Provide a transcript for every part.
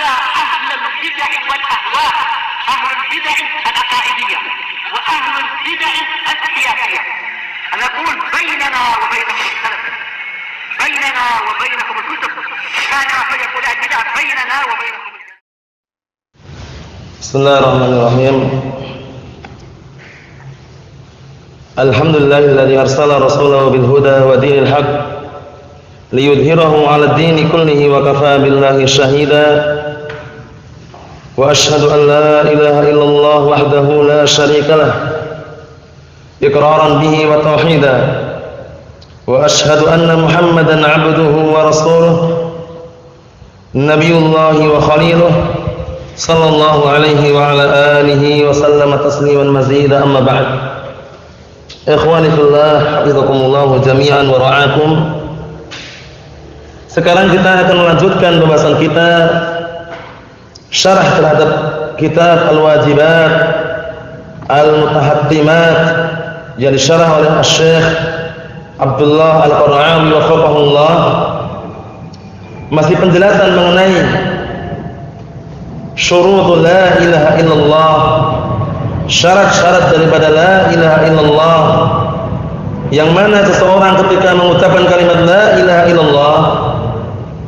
على أهل البدع والأهواء، أهل البدع العقائدية وأهل البدع السياسية. أنا أقول بيننا وبينكم السلف، بيننا وبينكم الكتب، كان فيقول البدع بيننا وبينكم. بسم الله الرحمن الرحيم. الحمد لله الذي أرسل رسوله بالهدى ودين الحق ليظهره على الدين كله وكفى بالله شهيدا، وأشهد أن لا إله إلا الله وحده لا شريك له إقرارا به وتوحيدا، وأشهد أن محمدا عبده ورسوله نبي الله وخليله صلى الله عليه وعلى آله وسلم تسليما مزيدا. أما بعد، ikhwani fillah, hafizakumullah jami'an wa ra'akum. Sekarang kita akan melanjutkan pembahasan kita syarah terhadap kitab Al-Wajibat Al-Mutahattimat yang disyarah oleh Syekh Abdullah Al-Qara'awi wafaqahullah. Masih penjelasan mengenai syurutul la ilaha illallah, syarat-syarat daripada la ilaha illallah, yang mana seseorang ketika mengucapkan kalimat la ilaha illallah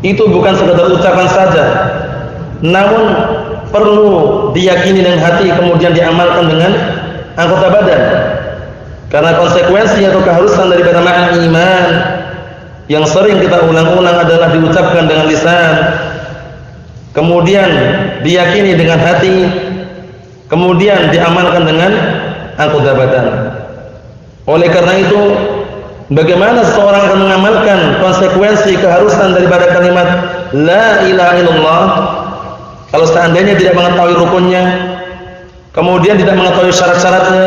itu bukan sekadar ucapan saja, namun perlu diyakini dengan hati kemudian diamalkan dengan anggota badan. Karena konsekuensi atau keharusan daripada makna iman yang sering kita ulang-ulang adalah diucapkan dengan lisan, kemudian diyakini dengan hati, kemudian diamalkan dengan anggota badan. Oleh karena itu, bagaimana seseorang akan mengamalkan konsekuensi keharusan daripada kalimat la ilaha illallah kalau seandainya tidak mengetahui rukunnya, kemudian tidak mengetahui syarat-syaratnya?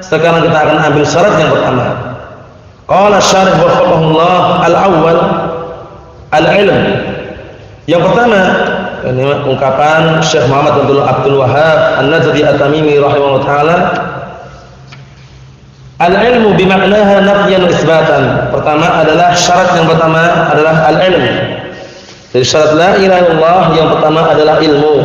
Sekarang kita akan ambil syarat yang pertama. Qala syarih wafaqahullah, al-awwal al-ilm. Yang pertama, ini ungkapan Syekh Muhammad Abdul Wahhab An-Najdi At-Tamimi rahimahullah ta'ala, al-ilmu bimaknaha nafyan wa isbatan. Pertama adalah syarat yang pertama adalah al-ilm. Jadi syarat la ilaha illallah yang pertama adalah ilmu.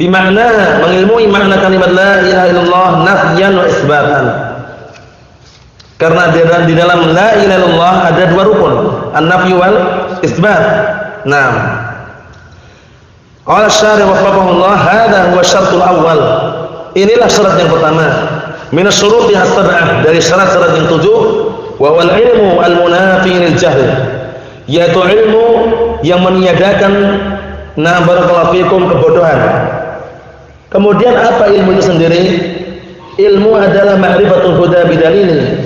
Bimakna, mengilmui makna kalimat la ilaha illallah nafyan wa isbatan. Karena di dalam la ilaha illallah ada dua rukun, an-nafyu wal isbat. Nah, qala syarih wafaqahullah, hadza huwa syartul awal. Inilah syarat yang pertama. Min asy-syuruti as-sab'ah, dari syarat-syarat yang 7, wa wal ilmu al-munafi lil jahl, yaitu ilmu yang meniadakan barakallahu fikum kebodohan. Kemudian apa ilmu itu sendiri? Ilmu adalah ma'rifatul huda bidalil,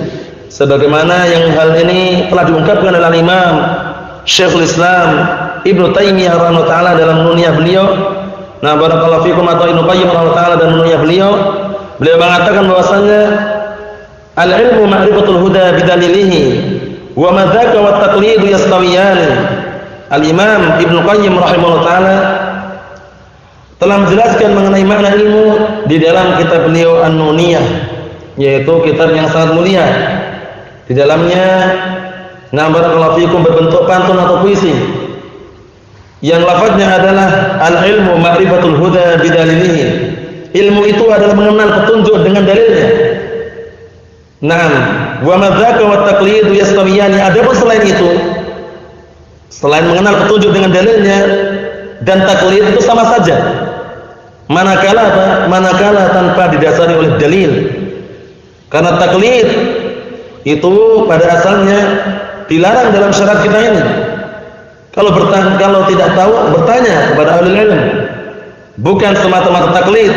sebagaimana yang hal ini telah diungkapkan oleh Imam Syekhul Islam Ibnu Taimiyah rahimahullah ta'ala dalam nuniyah beliau. Nah, barakallahu fikum, atau Ibnu Qayyim rahimahullah ta'ala dalam nuniyah beliau mengatakan bahwasanya al-ilmu ma'rifatul huda bidalilihi wa madzaka wat taqlidu yastawiyan. Al-Imam Ibnu Qayyim rahimahullah ta'ala telah menjelaskan mengenai makna ilmu di dalam kitab beliau An-Nuniyah, yaitu kitab yang sangat mulia. Di dalamnya barakallahu fikum berbentuk pantun atau puisi yang lafaznya adalah al-ilmu ma'rifatul huda bidalilihi. Ilmu itu adalah mengenal petunjuk dengan dalilnya. Naam, wa madzaka wat taqlidu yastawiyani. Adapun selain itu, selain mengenal petunjuk dengan dalilnya dan taklid itu sama saja. Manakala apa? Manakala tanpa didasari oleh dalil. Karena taklid itu pada asalnya dilarang dalam syariat kita ini. Kalau tidak tahu, bertanya kepada ahli ilmu. Bukan semata-mata taklid.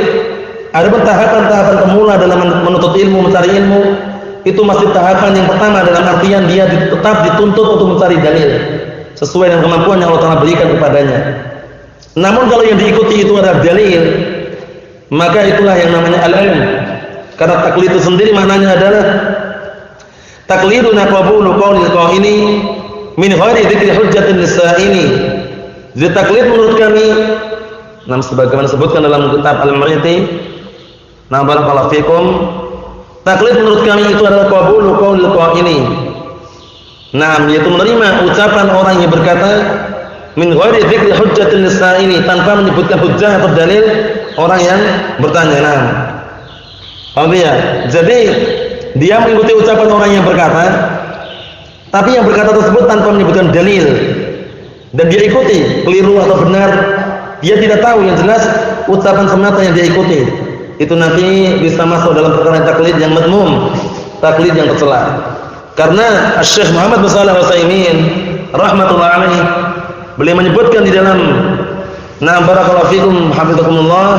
Ada tahapan-tahapan pemula dalam menuntut ilmu, mencari ilmu. Itu masih tahapan yang pertama, dalam artian dia tetap dituntut untuk mencari dalil sesuai dengan kemampuan yang Allah Ta'ala berikan kepadanya. Namun kalau yang diikuti itu adalah dalil, maka itulah yang namanya al-ilm. Karena taklid itu sendiri maknanya adalah takliduna qabulu qawlil qaili min ghairi dzikri hujjatin lisa'ini. Jadi taklid menurut kami, sebagaimana disebutkan dalam kitab Al-Mariti, barakallahu fikum, taklid menurut kami itu adalah qabulu qawlil qaili. Yaitu menerima ucapan orang yang berkata min ghairi dzikri hujjatil lisa'ili, tanpa menyebutkan hujjah atau dalil orang yang bertanya. Nah, paham ya? Jadi dia mengikuti ucapan orang yang berkata, tapi yang berkata tersebut tanpa menyebutkan dalil, dan dia ikuti, keliru atau benar dia tidak tahu, yang jelas ucapan semata yang dia ikuti itu nanti bisa masuk dalam perkara taklid yang madmum, taklid yang tercela. Karena Syekh Muhammad bin Shalih Al-Utsaimin rahmatullah alaihi, beliau menyebutkan di dalam barakallahu fikum hafizakumullah,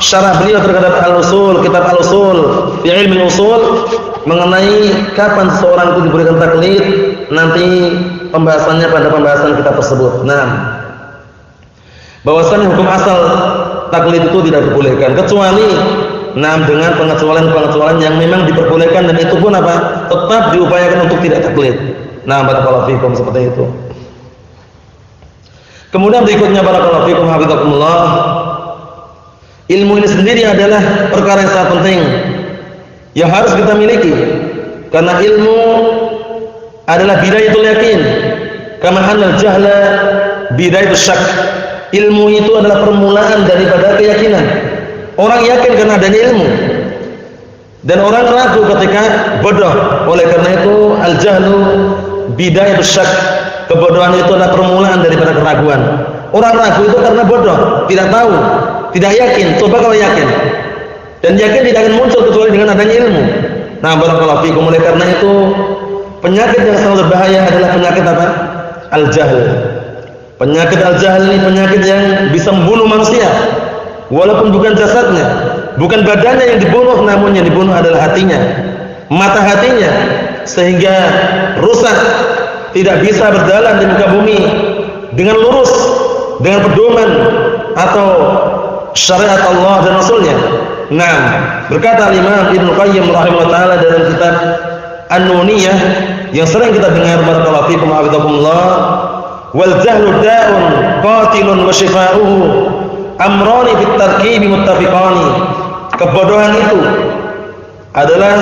syarah beliau terhadap al-usul, kitab al-usul fi ilmi al-usul, mengenai kapan seseorang itu diberikan taklid, nanti pembahasannya pada pembahasan kitab tersebut. Bahwasanya hukum asal taklid itu tidak diperbolehkan kecuali dengan pengecualian yang memang diperbolehkan, dan itu pun tetap diupayakan untuk tidak taklid. Barakallahu fikum, seperti itu. Kemudian berikutnya barakallahu fikum hafizakumullah, ilmu ini sendiri adalah perkara yang sangat penting yang harus kita miliki, karena ilmu adalah bidayatul yakin, kama annal jahla bidayatus syak. Ilmu itu adalah permulaan daripada keyakinan. Orang yakin karena adanya ilmu, dan orang ragu ketika bodoh. Oleh karena itu al-jahlu bidayatus syak, kebodohan itu adalah permulaan daripada keraguan. Orang ragu itu karena bodoh, tidak tahu, tidak yakin. Coba kalau yakin, dan yakin tidak akan muncul kecuali dengan adanya ilmu. Barakallahu fikum. Oleh karena itu penyakit yang sangat berbahaya adalah penyakit al-jahl. Penyakit al-jahl ini penyakit yang bisa membunuh manusia, walaupun bukan jasadnya, bukan badannya yang dibunuh, namun yang dibunuh adalah hatinya, mata hatinya, sehingga rusak, tidak bisa berjalan di muka bumi dengan lurus, dengan pedoman atau syariat Allah dan Rasulnya. Berkata Imam Ibnu Qayyim rahimahullah taala dalam kitab An-Nuniyah yang sering kita dengar, barakallahu fikum hafizakumullah, wal jahlu da'un qatilun wa shifa'uhu amrani fit tarkibi muttafiqani. Kebodohan itu adalah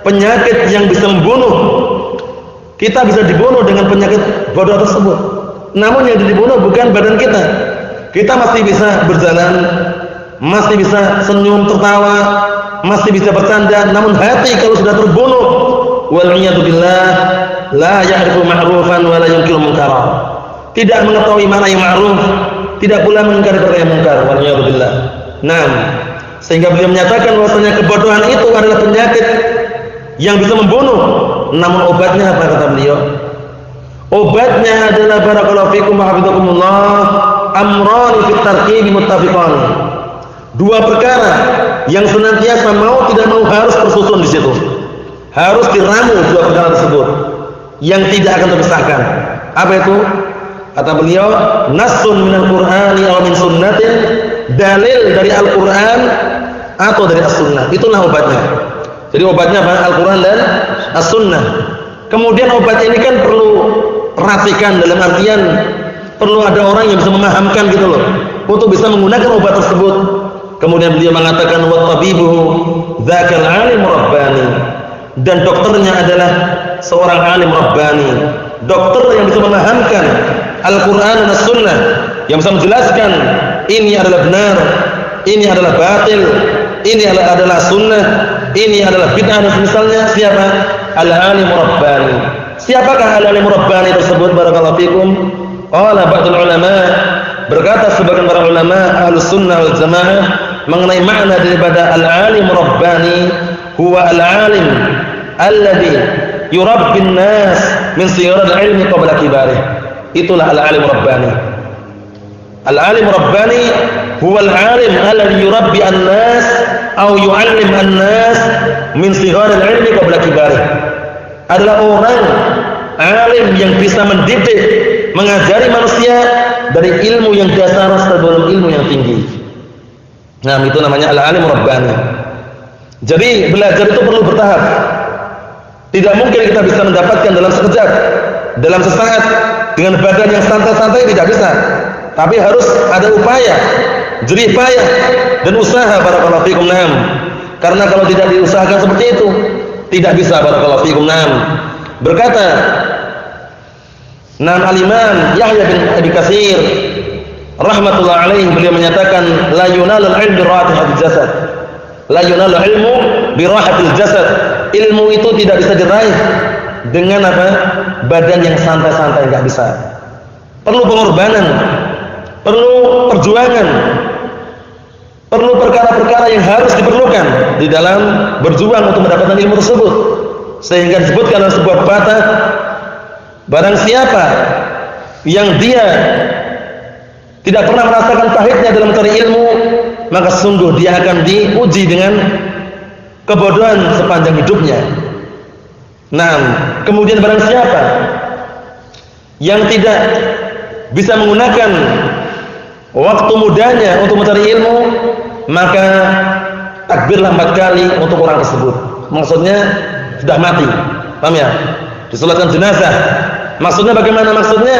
penyakit yang bisa membunuh. Kita bisa dibunuh dengan penyakit bodoh tersebut, namun yang dibunuh bukan badan kita. Kita masih bisa berjalan, masih bisa senyum, tertawa, masih bisa bercanda, namun hati kalau sudah terbunuh, wal'iyadu billah, la ya'rifu ma'rufan wa la yunkiru munkara, tidak mengetahui mana yang ma'ruf, tidak pula mengingkari perkara yang munkar, wal'iyadu billah. Sehingga beliau menyatakan bahwasanya kebodohan itu adalah penyakit yang bisa membunuh, namun obatnya apa kata beliau? Obatnya adalah barakallahu fikum wa hafizakumullah, amrani fit tarkibi muttafiqan. Dua perkara yang senantiasa mau tidak mau harus tersusun di situ. Harus diramu dua perkara tersebut yang tidak akan terpisahkan. Apa itu? Kata beliau, nassun minal Qur'ani aw min sunnatin, dalil dari Al-Qur'an atau dari As-Sunnah. Itulah obatnya. Jadi obatnya apa? Al-Qur'an dan As-Sunnah. Kemudian obat ini kan perlu perhatikan, dalam artian perlu ada orang yang bisa memahamkan gitu loh, untuk bisa menggunakan obat tersebut. Kemudian beliau mengatakan wa tabibuhu dzakal alim rabbani, dan dokternya adalah seorang alim rabbani, dokter yang bisa memahamkan Al-Qur'an dan As-Sunnah, yang bisa menjelaskan ini adalah benar, ini adalah batil, ini adalah sunnah, ini adalah bid'ah dan misalnya. Siapa? Al-alim rabbani. Siapakah al-alim rabbani tersebut? Barakallahu fikum. Qala ba'dul ulama, berkata sebagian para ulama Ahlus Sunnah wal Jamaah mengenai makna daripada al-alim rabbani, huwa al-alim alladhi yurabbin nas min sighar al-ilmi qabla kibarih. Itulah al-alim rabbani. Al-alim rabbani huwa al-alim alladhi yurabbi an-nas atau yu'allim an-nas min sighar al-ilmi qabla kibarih. Adalah orang alim yang bisa mendidik, mengajari manusia dari ilmu yang dasar sebelum ilmu yang tinggi. Itu namanya al-alim rabbani. Jadi belajar itu perlu bertahap. Tidak mungkin kita bisa mendapatkan dalam sekejap, dalam sesaat, dengan badan yang santai-santai, tidak bisa. Tapi harus ada upaya, jerih payah dan usaha, barakallahu fikum. Karena kalau tidak diusahakan seperti itu, tidak bisa, barakallahu fikum. Berkata Nah, Al-Imam Yahya bin Abi Katsir rahmatullah alaihi beliau menyatakan la yunalul ilmu bi rahatil jasad. La yunalul ilmu bi rahatil jasad. Ilmu itu tidak bisa diraih dengan apa? Badan yang santai-santai, enggak bisa. Perlu pengorbanan, perlu perjuangan, perlu perkara-perkara yang harus diperlukan di dalam berjuang untuk mendapatkan ilmu tersebut. Sehingga disebutkan dalam sebuah pepatah, barang siapa yang dia tidak pernah merasakan pahitnya dalam mencari ilmu, maka sungguh dia akan diuji dengan kebodohan sepanjang hidupnya. Nah, kemudian barang siapa yang tidak bisa menggunakan waktu mudanya untuk mencari ilmu, maka takbirlah 4 kali untuk orang tersebut. Maksudnya sudah mati. Paham ya? Disolatkan jenazah. Maksudnya bagaimana? Maksudnya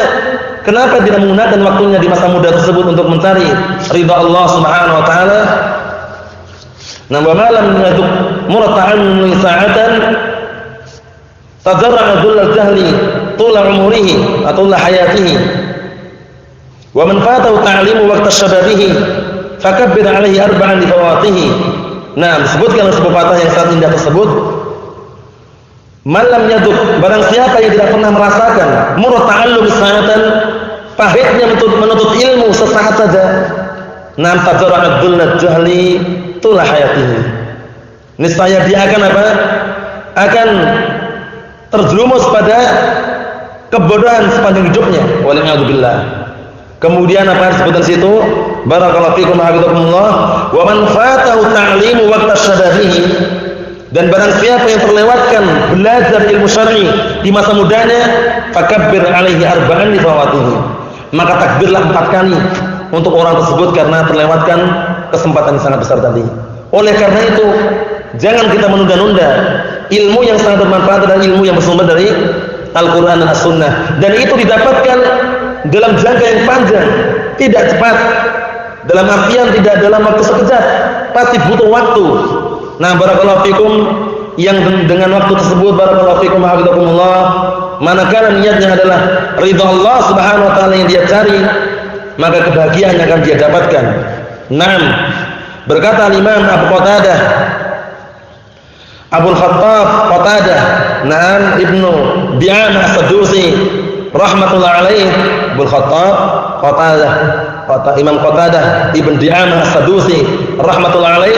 kenapa tidak menggunakan waktunya di masa muda tersebut untuk mencari ridha Allah Subhanahu wa taala? Nah, wa malam yaduk murta'an min sa'atan tadarra dhullal jahli tula umurihi atau la hayatihi wa man fatahu ta'limu waqta syababihi fakabbir alaihi arba'an li fawatihi. Nah, disebutkan sebuah patah yang sangat indah tersebut, malam yaduk, barang siapa yang tidak pernah merasakan murta'allum sa'atan, pahitnya menuntut ilmu sesaat saja, nam tadarra dhullal jahli tula hayatihi, niscaya dia akan apa? Akan terjerumus pada kebodohan sepanjang hidupnya. Waliyadzubillah. Kemudian apa disebutkan situ? Barakallahu fikum wa hafizakumullah. Wa man fatahu ta'limu waqta syababihi, dan barang siapa yang terlewatkan belajar ilmu syar'i di masa mudanya, fakabbir alaihi arba'an li fawatihi, maka takbirlah 4 kali untuk orang tersebut karena terlewatkan kesempatan yang sangat besar tadi. Oleh karena itu, jangan kita menunda-nunda ilmu yang sangat bermanfaat dan ilmu yang bersumber dari Al-Quran dan As-Sunnah, dan itu didapatkan dalam jangka yang panjang, tidak cepat, dalam artian tidak dalam waktu sekejap, pasti butuh waktu. Nah, barakallahu fikum, yang dengan waktu tersebut, barakallahu fikum hafizakumullah, manakala niatnya adalah ridha Allah Subhanahu wa taala yang dia cari, maka kebahagiaan yang akan dia dapatkan. Naam, berkata Imam Abu Qatadah Abul Khattab Qatadah, naam, Ibnu Di'amah As-Sadusi rahmatullah alaih, Abul Khattab Qatadah, Imam Qatadah Ibn Di'amah As-Sadusi rahmatullah alaih,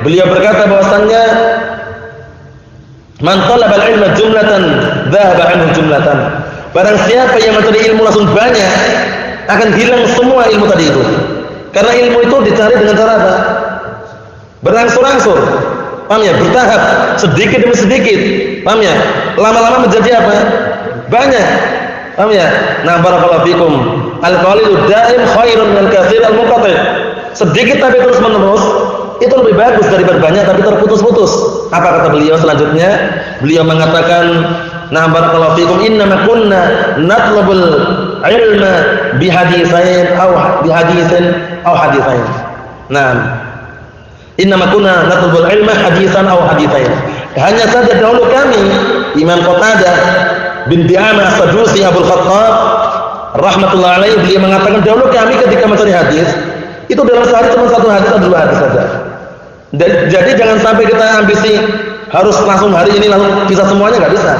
beliau berkata bahwasannya man talabal ilma jumlatan dhahaba anhu jumlatan, barang siapa yang mencari ilmu langsung banyak, akan hilang semua ilmu tadi itu. Karena ilmu itu dicari dengan cara apa? Berangsur-angsur, paham ya? Bertahap, sedikit demi sedikit, paham ya? Lama-lama menjadi apa? Banyak, paham ya? Nah, barakallahu fikum, al-qalilud daim khairun minal katsir al-munqati'. Sedikit tapi terus menerus itu lebih bagus daripada banyak tapi terputus-putus. Apa kata beliau selanjutnya? Beliau mengatakan, nah, barakallahu fikum, innama kunna natlubul ilma bihaditsain aw bihaditsin aw haditsain. Nah, innama kunna natlubul ilma haditsan aw haditsain. Hanya saja dahulu kami, Imam Qatadah bin Di'amah As-Sadusi Abul Khattab rahmatullah alaihi, beliau mengatakan dahulu kami ketika mencari hadis itu dalam sehari cuma 1 hadis atau 2 hadis saja. Jadi jangan sampai kita ambisi harus langsung hari ini langsung bisa semuanya, nggak bisa.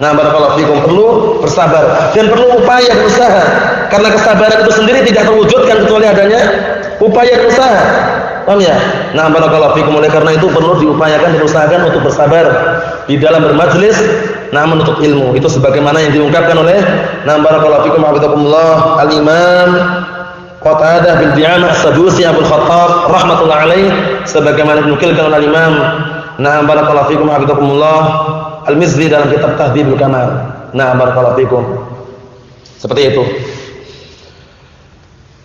Nah, barakallahu fikum, perlu bersabar dan perlu upaya dan usaha, karena kesabaran itu sendiri tidak terwujudkan kecuali adanya upaya dan usaha. Paham ya? Nah, barakallahu fikum, oleh karena itu perlu diupayakan dan usahakan untuk bersabar di dalam bermajlis, nah, menuntut ilmu. Itu sebagaimana yang diungkapkan oleh, nah, barakallahu fikum hafizakumullah, Al-Imam Qatadah bin Di'amah As-Sadusi Abul Khattab rahmatullah alaih, sebagaimana dinukilkan oleh Imam, nah, barakallahu fikum hafizakumullah, Al-Mizzi dalam kitab Tahdhibul Kamal. Nah, barakallahu fikum. Seperti itu.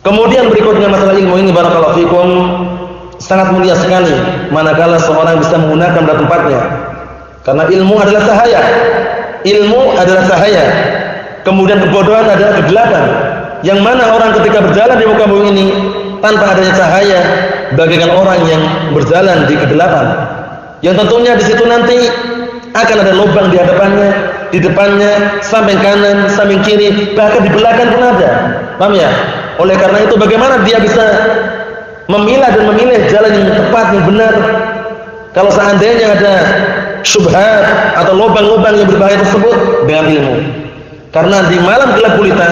Kemudian berikutnya masalah ilmu ini, barakallahu fikum, sangat mulia sekali manakala seorang bisa menggunakan pada tempatnya. Karena ilmu adalah cahaya. Ilmu adalah cahaya. Kemudian kebodohan adalah kegelapan. Yang mana orang ketika berjalan di muka bumi ini tanpa adanya cahaya, bagaikan orang yang berjalan di kegelapan. Yang tentunya di situ nanti akan ada lubang di hadapannya, di depannya, samping kanan, samping kiri, bahkan di belakang pun ada. Paham ya? Oleh karena itu bagaimana dia bisa memilah dan memilih jalan yang tepat, yang benar? Kalau seandainya ada syubhat atau lubang-lubang yang berbahaya tersebut, dengan ilmu. Karena di malam gelap gulita,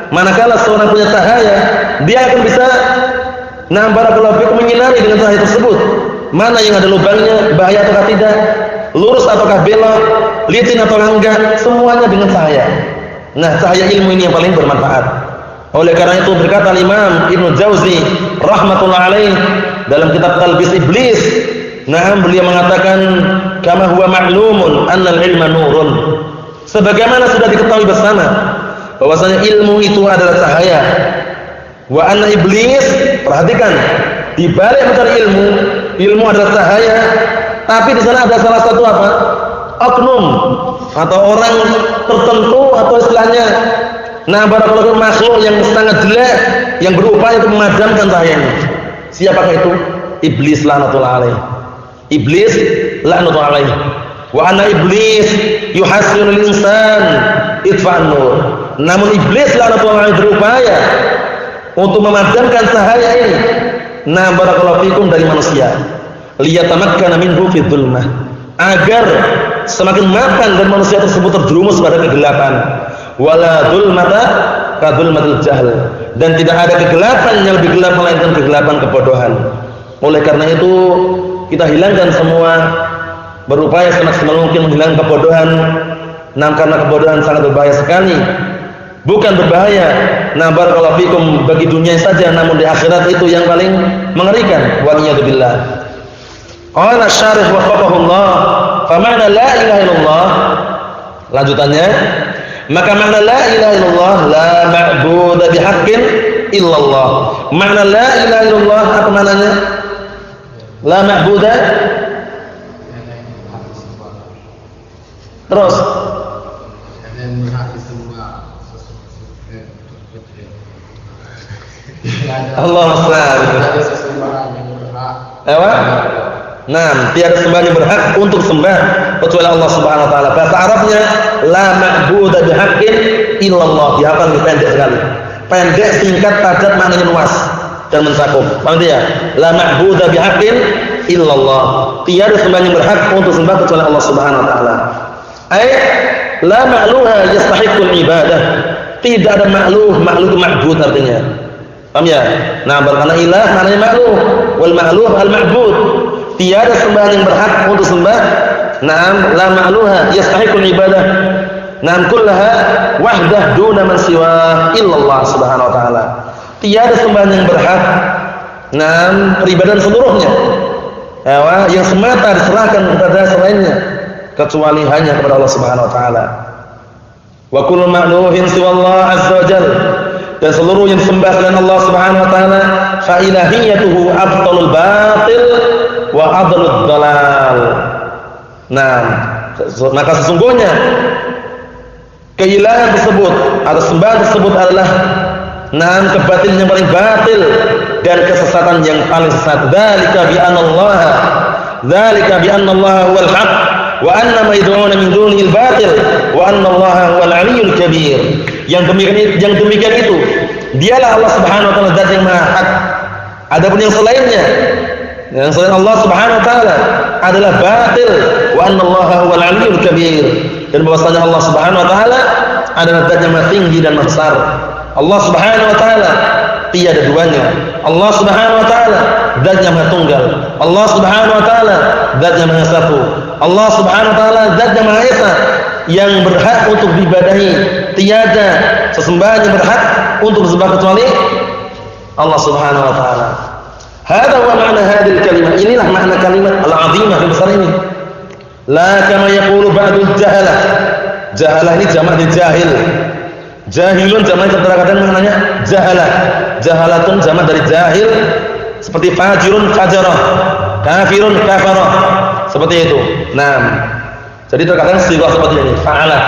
manakala seorang punya cahaya, dia akan bisa barakallahu fikum menyinari dengan cahaya tersebut. Mana yang ada lubangnya, bahaya ataukah tidak, lurus ataukah belok, licin atau enggak, semuanya dengan cahaya. Nah, cahaya ilmu ini yang paling bermanfaat. Oleh karena itu berkata Imam Ibnu Jauzi rahmatullah alaih dalam kitab Talbis Iblis, beliau mengatakan kama huwa ma'lumun annal ilma nurun. Sebagaimana sudah diketahui bersama bahwasanya ilmu itu adalah cahaya. Wa anna iblis, perhatikan, di balik mencari ilmu adalah cahaya, tapi di sana ada salah satu apa? Oknum atau orang tertentu atau istilahnya barakallahu makhluk yang sangat jelek yang berupaya untuk memadamkan cahayanya. Siapakah itu? Iblis laknatullah alaih. Iblis laknatullah alaih. Wa anna iblis yuhassinul insan itfa'an nur. Namun iblis laknatullah alaih berupaya untuk memadamkan cahaya ini. Barakallahu fikum dari manusia. Liyatamakkana minhu fi dzulmah. Agar semakin mapan dan manusia tersebut terjerumus pada kegelapan. Wala dzulmata ka dzulmatil jahl. Dan tidak ada kegelapan yang lebih gelap melainkan kegelapan kebodohan. Oleh karena itu kita hilangkan semua, berupaya semaksimal mungkin menghilangkan kebodohan. Karena kebodohan sangat berbahaya sekali. Bukan berbahaya barakallahu fikum bagi dunia saja, namun di akhirat itu yang paling mengerikan. Waliyadzubillah. Qala syarih wafaqahullah, fa ma'na la ilaha illallah, lanjutannya, maka makna la ilaha illallah la ma'budu bihaqqin illallah. Makna la ilaha illallah apa maknanya? La ma'budu, terus Allah tiada sembah yang berhak untuk sembah kecuali Allah Subhanahu wa taala. Bahasa Arabnya la ma'budu bihaqqin illallah. Dihafal pendek sekali. Pendek, singkat, padat, maknanya luas dan mencakup. Paham ya? La ma'budu bihaqqin illallah. Tiada sembah yang berhak untuk sembah kecuali Allah Subhanahu wa taala. La ma'luha yastahiqqul ibadah. Tidak ada ma'luh itu ma'bud artinya. Paham ya? Karena ilah maknanya ma'luh, wal ma'luh al-ma'bud. Tiada sembahan yang berhak untuk sembah. La ma'luha yastahiqul ibadah. Kullaha wahdah duna man siwa illallah subhanahu wa ta'ala. Tiada sembahan yang berhak peribadahan seluruhnya, yang semata diserahkan kepada selainnya kecuali hanya kepada Allah Subhanahu wa taala. Wa kullu ma'luhin siwa Allah azza wa jalla. Dan seluruh yang disembah selain Allah Subhanahu wa taala fa ilahiyatuhu afdalul batil wa adlud dalal. Maka sesungguhnya keilahan tersebut atau sembahan tersebut adalah kebatilan yang paling batil dan kesesatan yang paling sesat. Dzalika bi anna Allah huwal haq wa anna ma yad'una min dunihi al-batil wa anna Allah huwal 'aliyyul kabir. Yang demikian itu dialah Allah Subhanahu wa taala zat yang maha hak. Adapun yang selainnya, yang selain Allah Subhanahu wa taala adalah batil. Wa anna Allah huwal 'aliyyul kabir. Dan bahwasanya Allah Subhanahu wa taala adalah zat yang maha tinggi dan maha besar. Allah Subhanahu wa taala tiada duanya. Allah Subhanahu wa taala zat yang maha tunggal. Allah Subhanahu wa taala zat yang maha satu. Allah Subhanahu wa taala zat yang maha esa, yang berhak untuk diibadahi. Tiada sesembahan yang berhak untuk disembah kecuali Allah Subhanahu wa taala. Hadza wa ma'na hadhil kalimah. Inilah makna kalimat al-'azimah yang besar ini. La kama yaqulu ba'dul jahalah. Jahalah ini jamak dari jahil. Jahilun jamak kadang-kadang maknanya jahalah. Jahalatun jamak dari jahil, seperti fajirun fajarah, kafirun kafarah. Seperti itu. Jadi terkadang sighah seperti ini, fa'ala.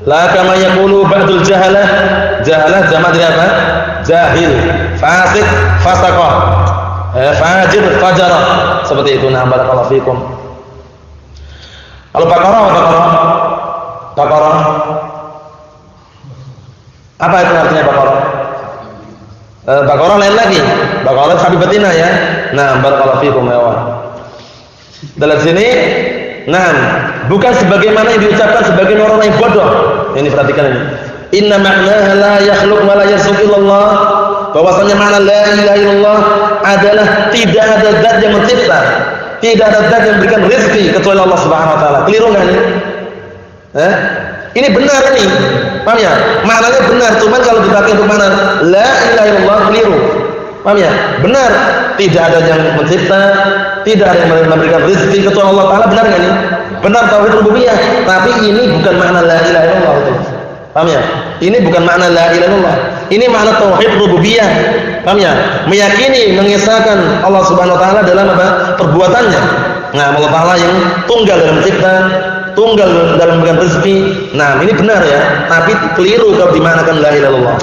La kama yaqulu ba'dul jahalah. Jahalah jamak dari apa? Jahil, fasik, fasaqah, fajir, fajarah. Seperti itu. Barakallahu fikum. Al-Baqarah wa Baqarah. Baqarah. Apa itu artinya Baqarah? Baqarah lain lagi. Baqarah habibatina ya. Nah, barakallahu fikum ya Allah. Dalam sini, nah, bukan sebagaimana yang diucapkan sebagian orang yang bodoh. Ini perhatikan ini. Inna ma'naha la yakhluq wa la yarzuq illallah. Bahwasanya makna la ilaha illallah adalah tidak ada zat yang mencipta, tidak ada zat yang memberikan rezeki kecuali Allah Subhanahu wa taala. Keliru enggak ini? Ini benar ini. Paham ya? Maknanya benar, cuman kalau dipakai untuk makna la ilaha illallah keliru. Paham ya? Benar, tidak ada yang mencipta, tidak ada yang memberikan rezeki kecuali Allah taala, benar enggak ini? Benar tauhid rububiyah, tapi ini bukan makna la ilaha illallah itu. Paham ya? Ini bukan makna la ilaha illallah. Ini makna tauhid rububiyah. Paham ya? Meyakini, mengesahkan Allah Subhanahu wa taala dalam apa? Perbuatannya. Nah, Allah taala yang tunggal dalam mencipta, tunggal dalam memberikan rezeki. Nah, ini benar ya, tapi keliru kalau dimaknakan la ilaha illallah.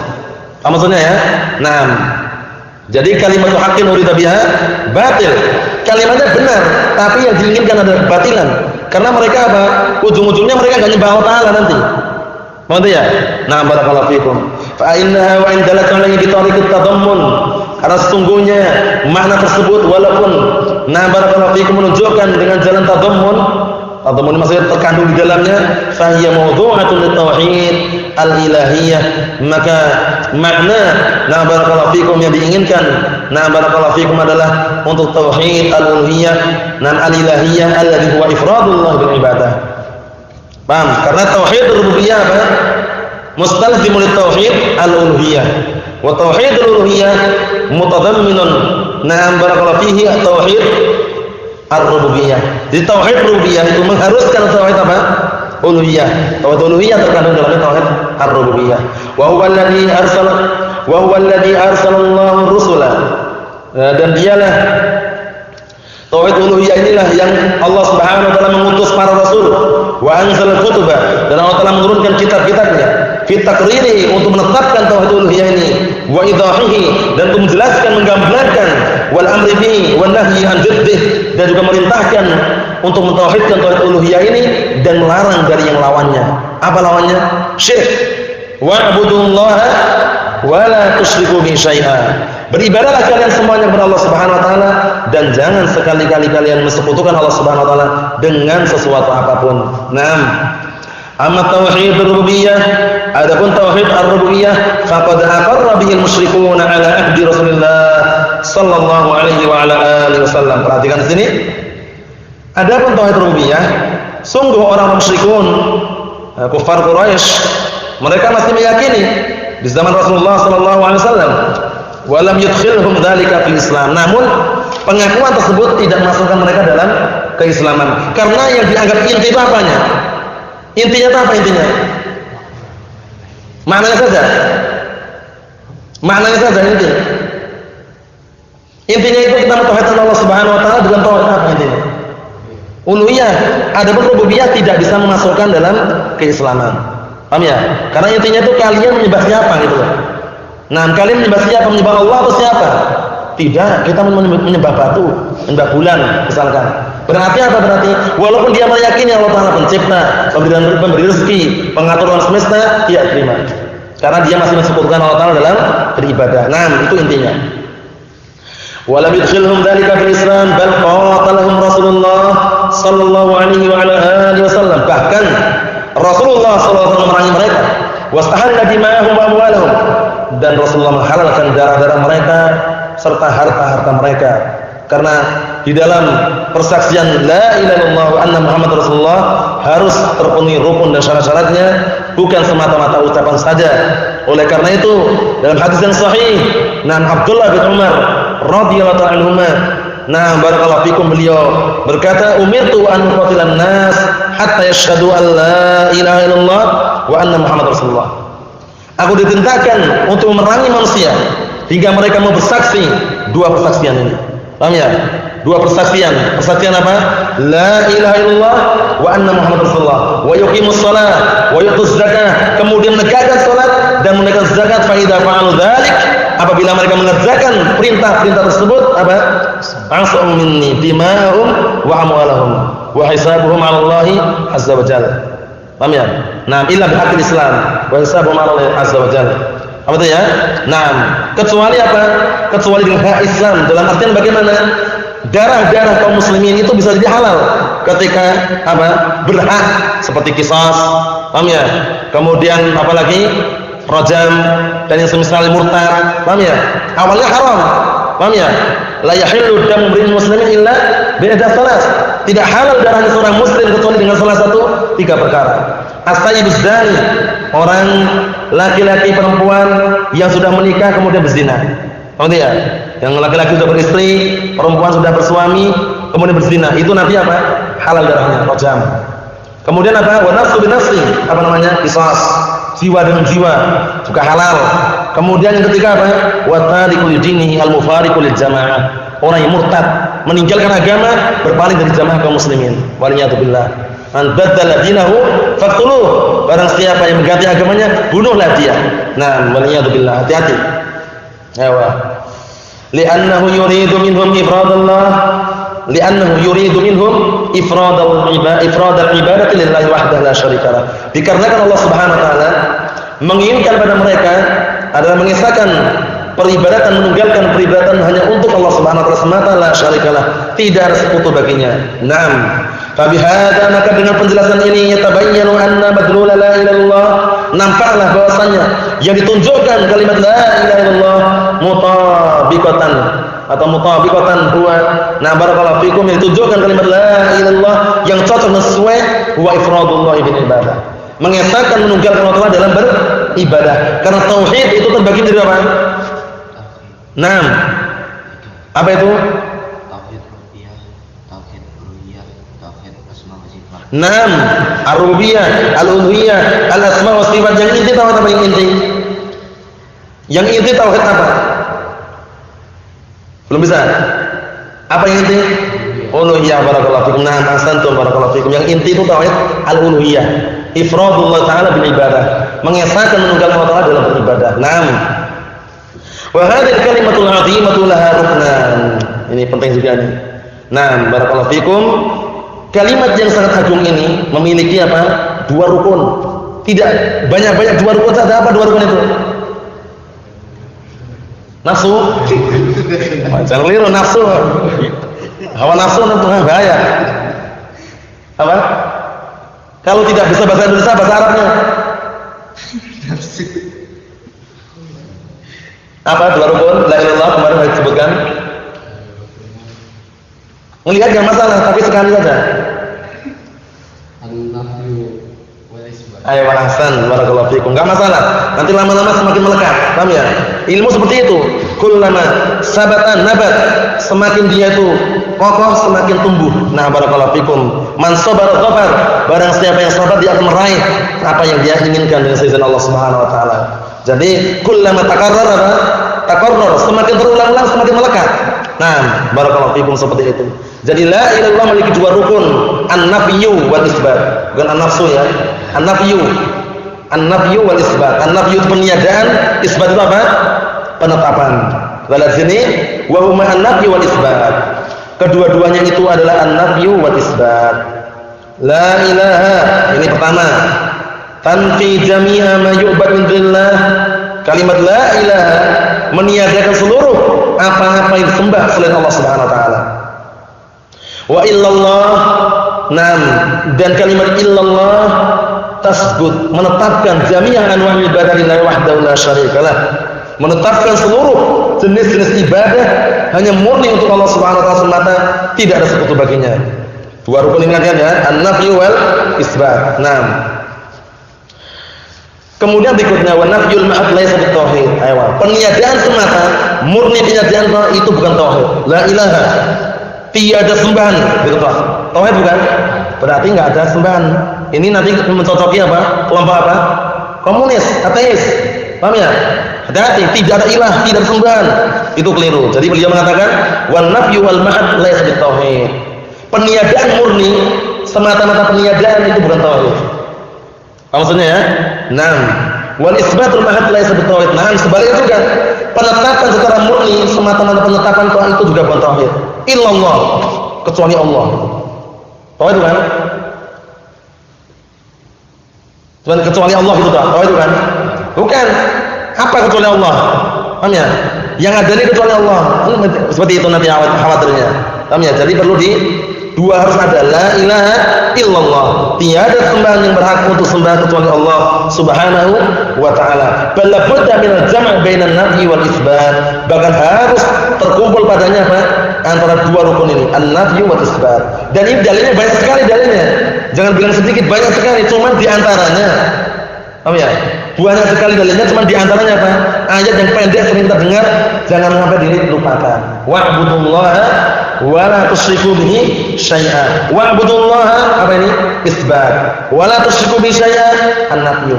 Apa maksudnya ya? Nah, jadi kalimat haqqin urida biha batil. Kalimatnya benar, tapi yang diinginkan adalah kebatilan. Karena mereka apa? Ujung-ujungnya mereka enggak nyembah Allah taala nanti. Paham ya? Nah, barakallahu fikum. Fa innaha wa in dalat alaihi bi tariqit tadammun. Karena sesungguhnya makna tersebut walaupun barakallahu fikum menunjukkan dengan jalan tadammun, tadammun maksudnya terkandung di dalamnya, fa hiya mawdu'atun lit tauhid al-ilahiyah. Maka makna barakallahu fikum yang diinginkan barakallahu fikum adalah untuk tauhid al-uluhiyah al-ilahiyah alladhi huwa ifradullah bil ibadah. Paham? Karena tauhid rububiyah apa? Mustalzim li tauhid al-uluhiyah. Wa tauhid al-uluhiyah mutadamminun barakallahu fihi tauhid ar-rububiyah. Jadi tauhid rububiyah itu mengharuskan tauhid apa? Uluhiyah. Tauhid uluhiyah terkandung dalam tauhid ar-rububiyah. Wa huwa alladhi arsalallahu rusula. Dan dialah tauhid uluhiyah inilah yang Allah Subhanahu wa taala mengutus para rasul, wa anzalal kutuba, dan Allah telah menurunkan kitab-kitabnya, fi taqriri untuk menetapkan tauhid uluhiyah ini, wa idahihi, dan untuk menjelaskan, menggambarkan, wal amri bihi wan nahyi an jiddih, dan juga merintahkan untuk mentauhidkan tauhid uluhiyah ini dan melarang dari yang lawannya. Apa lawannya? Syirik. Wa'budullaha wa la tusyriku bihi syai'a. Beribadahlah kalian semuanya kepada Allah Subhanahu wa taala dan jangan sekali-kali kalian mensekutukan Allah Subhanahu wa taala dengan sesuatu apapun. Naam. Amma tauhid rububiyah, adapun tauhid ar-rububiyah faqad aqarra bihi al-musyrikuun ala ahdi Rasulillah sallallahu alaihi wa ala alihi wasallam. Perhatikan di sini. Adapun tauhid rububiyah, sungguh orang musyrikun, kufar Quraisy, mereka masih meyakini di zaman Rasulullah sallallahu alaihi wasallam. Walam yudkhilhum dzalika fil Islam. Namun pengakuan tersebut tidak memasukkan mereka dalam keislaman. Karena yang dianggap inti itu apanya? Intinya itu apa intinya? Maknanya saja. Maknanya saja inti. Intinya itu kita mentauhidkan Allah Subhanahu wa taala dengan tauhid apa intinya? Uluhiyah. Adapun rububiyah tidak bisa memasukkan dalam keislaman. Paham ya? Karena intinya itu kalian menyembah siapa gitu loh. Nah, kalian menyembah siapa? Menyembah Allah atau siapa? Tidak, kita menyembah batu, menyembah bulan misalkan. Berarti apa berarti? Walaupun dia meyakini Allah Taala pencipta, pemberi rezeki, pengatur alam semesta, dia terima. Karena dia masih mensekutukan Allah Taala dalam beribadah. Nah, itu intinya. Walam yudkhilhum dzalika fil Islam bal qatalahum Rasulullah sallallahu alaihi wa ala alihi wasallam. Bahkan Rasulullah sallallahu alaihi wasallam memerangi mereka. Wastahalla dima'ahum wa amwalahum. Dan Rasulullah menghalalkan darah-darah mereka serta harta-harta mereka. Karena di dalam persaksian la ilaha illallah wa anna Muhammad Rasulullah harus terpenuhi rukun dan syarat-syaratnya, bukan semata-mata ucapan saja. Oleh karena itu dalam hadis yang sahih, Abdullah bin Umar radhiyallahu ta'ala anhuma, barakallahu fikum, beliau berkata, umirtu an uqatilan nas hatta yashhadu an la ilaha illallah wa anna Muhammad Rasulullah. Aku diperintahkan untuk memerangi manusia hingga mereka mau bersaksi dua persaksian ini. Paham ya? Dua persaksian. Persaksian apa? La ilaha illallah wa anna Muhammad Rasulullah. Wa yuqimus shalah wa yutuz zakah. Kemudian menegakkan salat dan menunaikan zakat. Fa idza fa'alu dzalik, apabila mereka mengerjakan perintah-perintah tersebut, apa? As'um minni dima'ahum wa amwalahum wa hisabuhum 'ala Allah azza wa jalla. Paham ya? Nah, illa bihaqil Islam wa hisabu ma'allah azza wa jalla. Apa itu ya? Nah, kecuali apa? Kecuali dengan hak Islam. Dalam artian bagaimana? Darah-darah kaum muslimin itu bisa jadi halal ketika apa? Berhak, seperti qisas. Paham ya? Kemudian apalagi rajam dan yang semisal murtad. Paham ya? Awalnya haram. Paham ya? La yahillu damu imri'in muslimin illa bi'ihda salas. Tidak halal darah seorang muslim kecuali dengan salah satu 3 perkara. As-sayyibuz zani, orang laki-laki perempuan yang sudah menikah kemudian berzina. Paham tidak? Yang laki-laki sudah beristri, perempuan sudah bersuami, kemudian berzina. Itu nanti apa? Halal darahnya, rajam. Kemudian apa? Wa nafsu binafsi, apa namanya? Qisas. Jiwa dengan jiwa juga halal. Kemudian yang ketiga apa? Wa tariku lidinihi al-mufariqu lil jamaah. Orang yang murtad, meninggalkan agama, berpaling dari jamaah kaum muslimin. Waliyadu billah. Man baddala dinahu faqtuluh. Barang siapa yang mengganti agamanya, bunuhlah dia. Nah, waliyadu billah. Hati-hati. Ayo. Li'annahu yuridu minhum ifradallah. Li'annahu yuridu minhum ifradal ibadati lillahi wahdahu la syarika lah. Dikarenakan Allah Subhanahu wa taala menginginkan pada mereka adalah mengesahkan peribadatan, menunggalkan peribadatan hanya untuk Allah Subhanahu wa taala semata, la syarikalah, tidak ada sekutu baginya. Naam. Fa bihadza, maka dengan penjelasan ini yatabayyanu anna madlul la ilaha illallah, nampaklah bahwasanya yang ditunjukkan kalimat la ilaha illallah mutabiqatan atau mutabiqatan huwa, nah barakallahu fikum, yang ditunjukkan kalimat la ilaha illallah yang cocok sesuai huwa ifradullah bil ibadah, mengesahkan menunggalkan Allah Taala dalam beribadah. Karena tauhid itu terbagi dari apa? Naam. Apa itu? Tauhid rububiyah, tauhid uluhiyah, tauhid asma wa sifat. Naam, ar-rububiyah, al-uluhiyah, al-asma wa sifat. Yang inti tauhid apa yang inti? Yang inti tauhid apa? Belum bisa. Apa yang inti? Uluhiyah, barakallahu fikum. Naam, ahsantum, barakallahu fikum. Yang inti itu tauhid al-uluhiyah. Ifradullah taala bil ibadah, mengesahkan menunggalkan Allah Taala dalam beribadah. Naam. Wa hadhihi kalimatul 'azimatu laha ruknan. Ini penting juga nih. Nah, barakallahu fikum. Kalimat yang sangat agung ini memiliki apa? 2 rukun. Tidak banyak-banyak 2 rukun saja. Apa 2 rukun itu? Nafsu. Jangan keliru, nafsu. Hawa nafsu itu bahaya. Apa? Kalau tidak bisa bahasa Indonesia, bahasa Arabnya. Apa 2 rukun la ilaha illallah kemarin saya sebutkan? Melihat enggak masalah, tapi sekali saja. An-nafyu wal isbat. Ayo Hasan, barakallahu fikum. Enggak masalah. Nanti lama-lama semakin melekat. Paham ya? Ilmu seperti itu. Kullama sabatan nabat, semakin dia itu kokoh semakin tumbuh. Nah, barakallahu fikum. Man sabara dhafar, barang siapa yang sabar dia akan meraih apa yang dia inginkan dengan izin Allah Subhanahu wa taala. Jadi kullama takarrar, semakin berulang-ulang semakin melekat. Nah, barakallahu fikum seperti itu. Jadi la ilaha illallah memiliki 2 rukun, an-nafyu wal isbat. Bukan an-nafsu ya. An-nafyu wal isbat. An-nafyu peniadaan, isbat itu apa? Penetapan. Lihat sini, wa huma an-nafyu wal isbat. Kedua-duanya itu adalah an-nafyu wal isbat. La ilaha, ini pertama. Tanfi jami'a ma yu'bad min dunillah. Kalimat la ilaha meniadakan seluruh apa-apa yang disembah selain Allah Subhanahu wa taala. Wa illallah, nam, dan kalimat illallah tasbut, menetapkan jami'a anwa'il ibadah lillahi wahdahu la syarikalah. Menetapkan seluruh jenis-jenis ibadah hanya murni untuk Allah Subhanahu wa taala semata, tidak ada sekutu baginya. 2 rukun ini ya, an-nafyu wal isbat. Naam. Kemudian berikutnya wa nafyul ma'ad laisa bitauhid. Ayo, peniadaan semata, murni peniadaan itu bukan tauhid. La ilaha, tiada sembahan, gitu Pak. Tauhid bukan? Berarti enggak ada sembahan. Ini nanti mencocoki apa? Kelompok apa? Komunis, ateis. Paham ya? Hati-hati, tidak ada ilah, tidak ada sembahan. Itu keliru. Jadi beliau mengatakan wa nafyu wal ma'ad laisa bitauhid. Peniadaan murni, semata-mata peniadaan itu bukan tauhid. Maksudnya ya? Naam. Wal isbatul mahad laisa bitauhid. Naam, sebaliknya juga. Penetapan secara murni, semata-mata penetapan itu juga bukan tauhid. Illallah, kecuali Allah. Tauhid kan? Cuma kecuali Allah gitu dah. Oh itu kan? Bukan. Apa kecuali Allah? Paham ya? Yang ada ini kecuali Allah. Seperti itu nanti khawatirnya. Paham ya? Jadi perlu dua harus ada, la ilaha illallah. Tiada sembahan yang berhak untuk sembah kecuali Allah Subhanahu wa taala. Bal budda min al-jam' bainan nafyi wal isbat. Bahkan harus terkumpul padanya apa? Antara dua rukun ini, an-nafyu wal isbat. Dan ini dalilnya banyak sekali dalilnya. Jangan bilang sedikit, banyak sekali, cuma di antaranya. Paham ya? Banyak sekali dalilnya, cuma di antaranya apa? Ayat yang pendek sering terdengar, jangan sampai dilupakan. Wa'budullaha wa la tusyriku bihi syai'a. Wa'budullaha apa ini? Isbat. Wa la tusyriku bihi syai'a an-nafyu.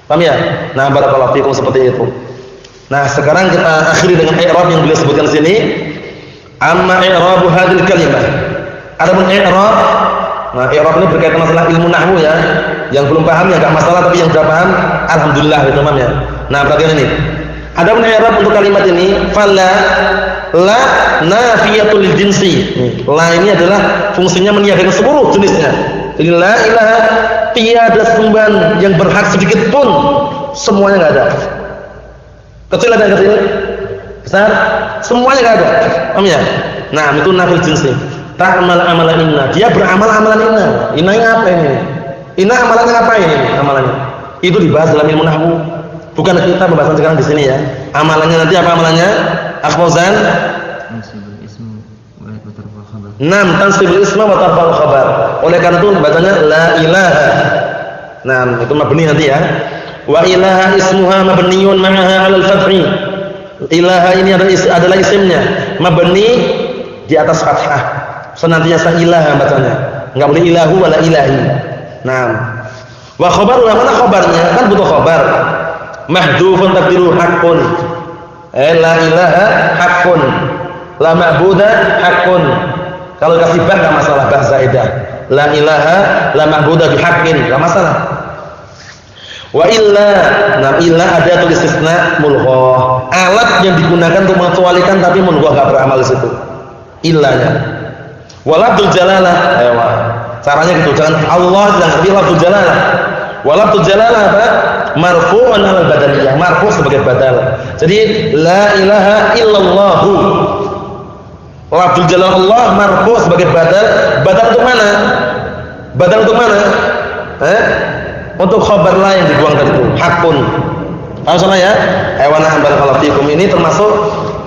Paham ya? Nah, barakallahu fikum seperti itu. Nah, sekarang kita akhiri dengan i'rab yang beliau sebutkan di sini. Amma i'rabu hadhil kalimah. Adapun i'rab, nah i'rab ini berkaitan masalah ilmu nahwu ya. Yang belum paham ya enggak masalah, tapi yang sudah paham alhamdulillah gitu paham ya. Nah, perhatikan ini. Adapun i'rab untuk kalimat ini, fala la nafiyatul lil jinsi. La ini adalah fungsinya meniadakan seluruh jenisnya. Jadi la ilaha, tiada sembahan yang berhak sedikit pun, semuanya enggak ada. Kecil ada kecil? Besar? Semuanya enggak ada. Paham ya? Nah, itu nafil jinsi. Ta'mal amalan inna. Dia beramal amalan inna. Inna ini apa ini? Inna amalannya apa ini? Amalannya. Itu dibahas dalam ilmu nahwu. Bukan kita pembahasan sekarang di sini ya. Amalannya nanti apa amalannya? Akhwazan? Tansibul ism wa tarfa'ul khabar. Naam, tansibul isma wa tarfa'ul khabar. Oleh karena itu bacanya la ilaha. Nah, itu mabni nanti ya. Wa ilaha ismuha mabniyun ma'aha 'alal fathi. Ilaha ini adalah isimnya, mabni di atas fathah. Senantiasa ilaha bacanya. Enggak boleh ilahu wala ilahi. Nah, wa khabaru mana khabarnya? Kan butuh khabar. Mahdhufun taqdiru haqqun. La ilaha haqqun. La ma'buda haqqun. Kalau kasih ba enggak masalah, ba zaidah. La ilaha la ma'buda bihaqqin, enggak masalah. Wa illa, nah illa ada tulis istisna mulghah. Alat yang digunakan untuk mengecualikan tapi mulghah enggak beramal di situ. Illanya. Wa lafdzul jalalah. Caranya gitu, jangan Allah jangan tapi lafdzul jalalah. Wa lafdzul jalalah apa? Marfu'un 'alal badaliyah, marfu' sebagai badal. Jadi la ilaha illallah. Lafdzul jalalah Allah marfu' sebagai badal. Badal untuk mana? Badal untuk mana? Untuk khabar lain dibuang tadi itu, hakun. Paham sama ya? Hewan barakallahu fikum ini termasuk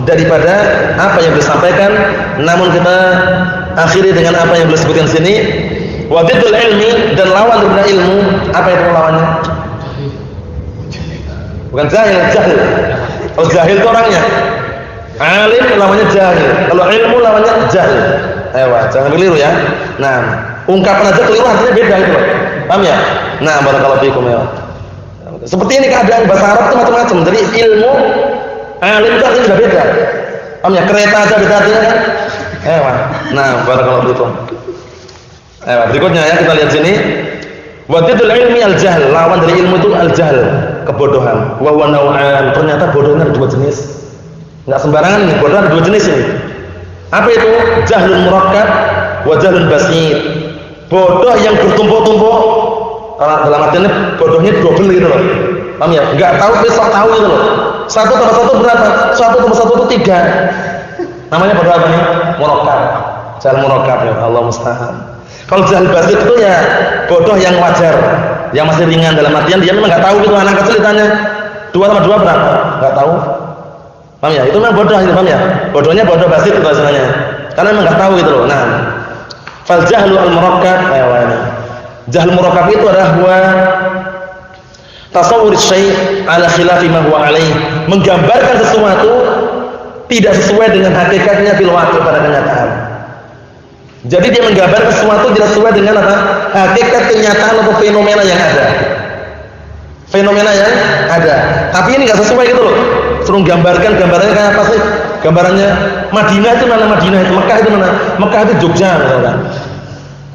daripada apa yang disampaikan, namun kita akhiri dengan apa yang beliau sebutkan sini. Wadidul ilmi, dan lawan daripada ilmu, apa itu lawannya? Bukan jahil, jahil. Kalau jahil itu orangnya. Alim lawannya jahil. Kalau ilmu lawannya jahil. Jangan keliru ya. Nah, ungkapan aja keliru artinya beda itu. Paham ya? Nah, barakallahu fikum ya. Seperti ini keadaan bahasa Arab itu macam-macam. Jadi ilmu, alim itu artinya sudah beda. Paham ya? Kereta aja beda artinya kan? Nah, barakallahu fikum. Berikutnya ya, kita lihat sini. Wadidul ilmi al-jahl, lawan dari ilmu itu al-jahl, kebodohan. Wa huwa naw'an, ternyata bodohnya ada dua jenis. Enggak sembarangan nih, bodoh ada dua jenis ini. Apa itu? Jahlun murakkab wa jahlun basit. Bodoh yang bertumpuk-tumpuk. Dalam artinya bodohnya double gitu loh. Paham ya? Enggak tahu besok tahu gitu loh. 1 tambah 1 berapa? 1 tambah 1 itu 3. Namanya bodoh apa nih? Murakkab. Jahl murakkab ya, Allah musta'an. Kalau jahl basit itu ya bodoh yang wajar, yang masih ringan, dalam artian dia memang enggak tahu gitu. Anak kecil ditanya 2 tambah 2 berapa? Enggak tahu. Paham ya? Itu memang bodoh itu, paham ya? Bodohnya bodoh basit itu bahasanya. Karena memang enggak tahu gitu loh. Nah, fal jahlu al murakkab, jahl murakkab itu adalah huwa tasawwur syai' ala khilafi ma huwa alaih, menggambarkan sesuatu tidak sesuai dengan hakikatnya fil waqi' pada kenyataan. Jadi dia menggambarkan sesuatu tidak sesuai dengan apa? Hakikat kenyataan atau fenomena yang ada. Fenomena yang ada. Tapi ini enggak sesuai gitu loh. Suruh gambarkan, gambarannya kayak apa sih? Gambarannya Madinah itu mana Madinah itu, Mekah itu mana? Mekah itu Jogja misalkan.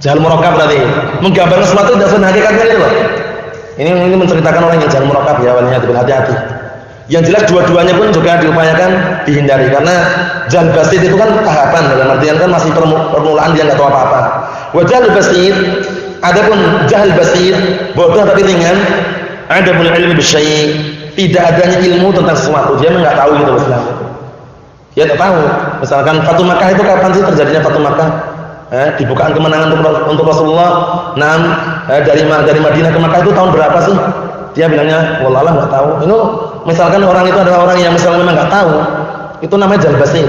Jahl murakkab berarti menggambarkan sesuatu tidak sesuai hakikatnya itu loh. Ini menceritakan orang yang jahl murakkab ya, awalnya hati-hati. Yang jelas dua-duanya pun juga diupayakan dihindari, karena jahl basit itu kan tahapan, dalam artian kan masih permulaan, dia nggak tahu apa-apa. Wa jahl basit Adapun jahil basit, bodoh tapi ringan, adabul ilmi bisyai', tidak adanya ilmu tentang sesuatu, dia enggak tahu gitu Islam. Dia enggak tahu. Misalkan Fatu Makkah itu kapan sih terjadinya Fatu Makkah? Dibukaan kemenangan untuk Rasulullah. Dari Madinah ke Makkah itu tahun berapa sih? Dia bilangnya wallahualam enggak tahu. Itu misalkan orang itu adalah orang yang misalnya memang enggak tahu, itu namanya jahil basit.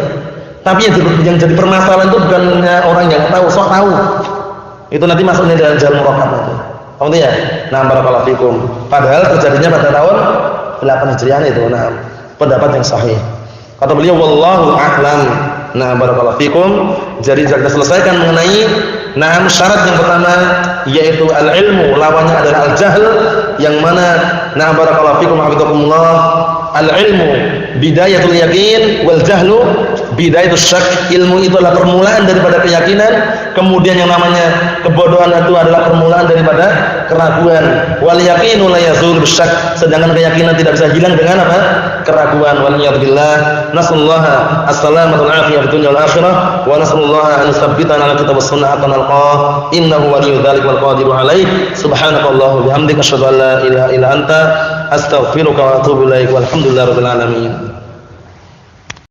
Tapi yang jadi permasalahan itu bukan orang yang enggak tahu, sok tahu. Itu nanti masuknya dalam jahil murakkab itu. Paham ya? Nah, barakallahu fikum. Padahal terjadinya pada tahun 8 Hijriah itu. Nah, pendapat yang sahih. Kata beliau wallahu a'lam. Nah, barakallahu fikum. Jadi kita selesaikan mengenai syarat yang pertama yaitu al-ilmu, lawannya adalah al-jahl, yang mana barakallahu fikum hafizakumullah, al-ilmu bidayatul yakin wal jahlu bidayatus syak. Ilmu itu adalah permulaan daripada keyakinan, kemudian yang namanya kebodohan itu adalah permulaan daripada keraguan. Wal yaqinu la yazul bisyak, sedangkan keyakinan tidak bisa hilang dengan apa? Keraguan. Wal yadillah. Nasallaha as-salamata wal afiyah fid dunya wal akhirah, wa nasallaha an yusabbitana ala kitab was-sunnah hatta nalqah, innahu waliyyu dzalik wal qadiru alaih. Subhanakallahumma wa bihamdika asyhadu an la ilaha illa anta astaghfiruka wa atubu ilaik. Walhamdulillahirabbil alamin.